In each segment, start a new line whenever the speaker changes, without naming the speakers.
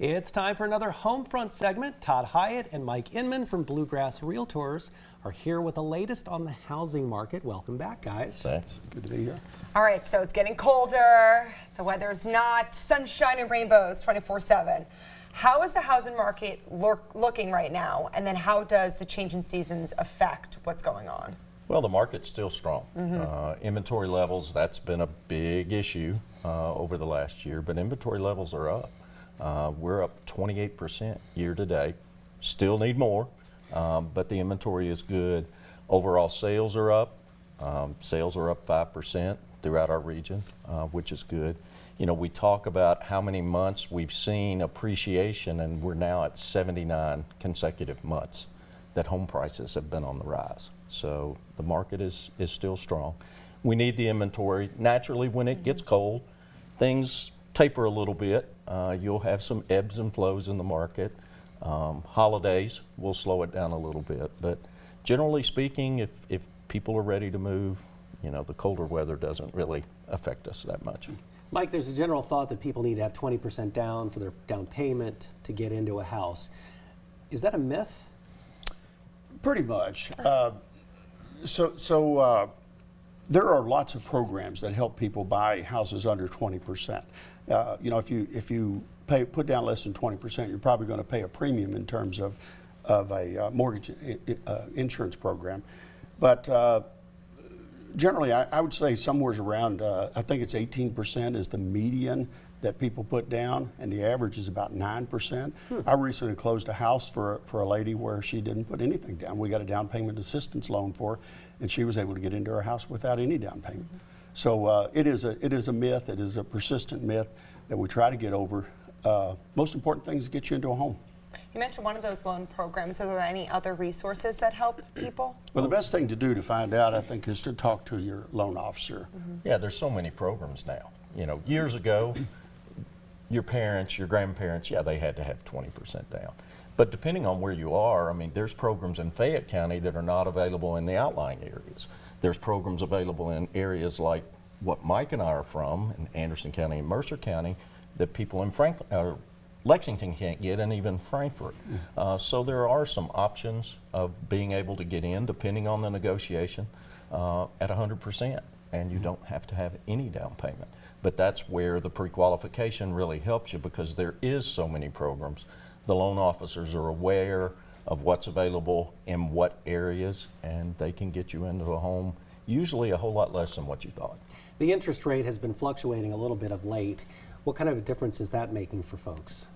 It's time for another Homefront segment. Todd Hyatt and Mike Inman from Bluegrass Realtors are here with the latest on the housing market. Welcome back, guys.
Thanks.
Good to be here.
All right, so it's getting colder. The weather's not sunshine and rainbows 24/7. How is the housing market looking right now? And then how does the change in seasons affect what's going on?
Well, the market's still strong. Inventory levels, that's been a big issue over the last year, but inventory levels are up. We're up 28% year to date. Still need more, but the inventory is good. Overall sales are up. Sales are up 5% throughout our region, which is good. You know, we talk about how many months we've seen appreciation, and we're now at 79 consecutive months that home prices have been on the rise. So the market is still strong. We need the inventory. Naturally, when it gets cold, things taper a little bit. You'll have some ebbs and flows in the market. Holidays will slow it down a little bit, but generally speaking, if people are ready to move, you know, the colder weather doesn't really affect us that much.
Mike, there's a general thought that people need to have 20% down for their down payment to get into a house. Is that a myth?
Pretty much. There are lots of programs that help people buy houses under 20%. You know, if you put down less than 20%, you're probably going to pay a premium in terms of a mortgage insurance program. But generally, I would say somewhere around, I think it's 18% is the median that people put down, and the average is about 9%. I recently closed a house for a lady where she didn't put anything down. We got a down payment assistance loan for her, and she was able to get into her house without any down payment. So it is a myth. It is a persistent myth that we try to get over. Most important thing is to get you into a home.
You mentioned one of those loan programs. Are there any other resources that help people?
Well, the best thing to do to find out, I think, is to talk to your loan officer.
Yeah, there's so many programs now. You know, years ago, your parents, your grandparents, yeah, they had to have 20% down. But depending on where you are, I mean, there's programs in Fayette County that are not available in the outlying areas. There's programs available in areas like what Mike and I are from, in Anderson County and Mercer County, that people in Lexington can't get, and even Frankfort. So there are some options of being able to get in, depending on the negotiation, at 100%. And you don't have to have any down payment. But that's where the pre-qualification really helps you, because there is so many programs. The loan officers are aware of what's available in what areas, and they can get you into a home, usually a whole lot less than what you thought.
The interest rate has been fluctuating a little bit of late. What kind of a difference is that making for folks?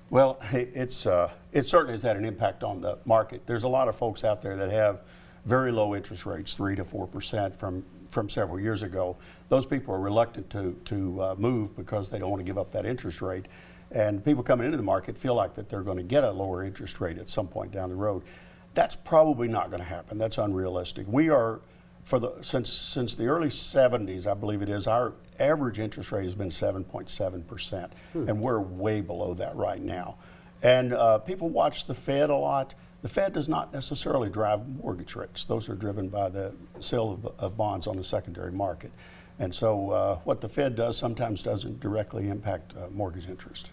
Well, it certainly has had an impact on the market. There's a lot of folks out there that have very low interest rates, 3 to 4% from several years ago. Those people are reluctant to move because they don't want to give up that interest rate. And people coming into the market feel like that they're going to get a lower interest rate at some point down the road. That's probably not going to happen. That's unrealistic. We are, since the early 70s, I believe it is, our average interest rate has been 7.7%, and we're way below that right now. And people watch the Fed a lot. The Fed does not necessarily drive mortgage rates. Those are driven by the sale of bonds on the secondary market. And so what the Fed does sometimes doesn't directly impact mortgage interest.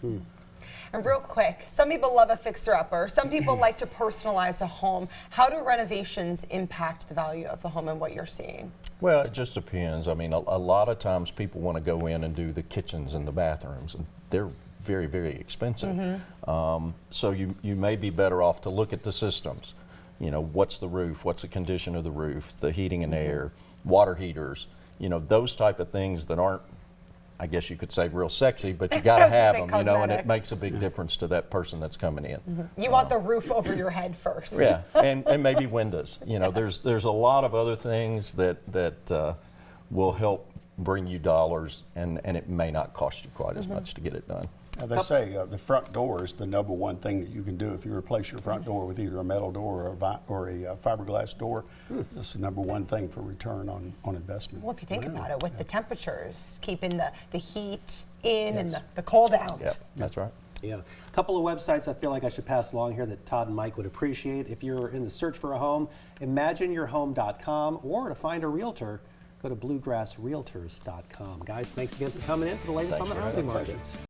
And real quick, some people love a fixer-upper. Some people like to personalize a home. How do renovations impact the value of the home and what you're seeing?
Well, it just depends. I mean, a lot of times people want to go in and do the kitchens and the bathrooms, and they're very, very expensive. So you may be better off to look at the systems. You know, what's the roof? What's the condition of the roof? The heating and air, water heaters, you know, those type of things that aren't, I guess you could say, real sexy, but you got to have them, you know, and it makes a big difference to that person that's coming in.
You want the roof over your head first.
Yeah, and maybe windows. You know, there's a lot of other things that will help bring you dollars, and it may not cost you quite as much to get it done.
They say the front door is the #1 thing that you can do. If you replace your front door with either a metal door or a fiberglass door, that's the #1 thing for return on investment.
Well, if you think about it, with the temperatures, keeping the heat in and the cold out.
Yeah, that's right.
Yeah. A couple of websites I feel like I should pass along here that Todd and Mike would appreciate. If you're in the search for a home, imagineyourhome.com, or to find a realtor, go to bluegrassrealtors.com. Guys, thanks again for coming in for the latest on the housing market.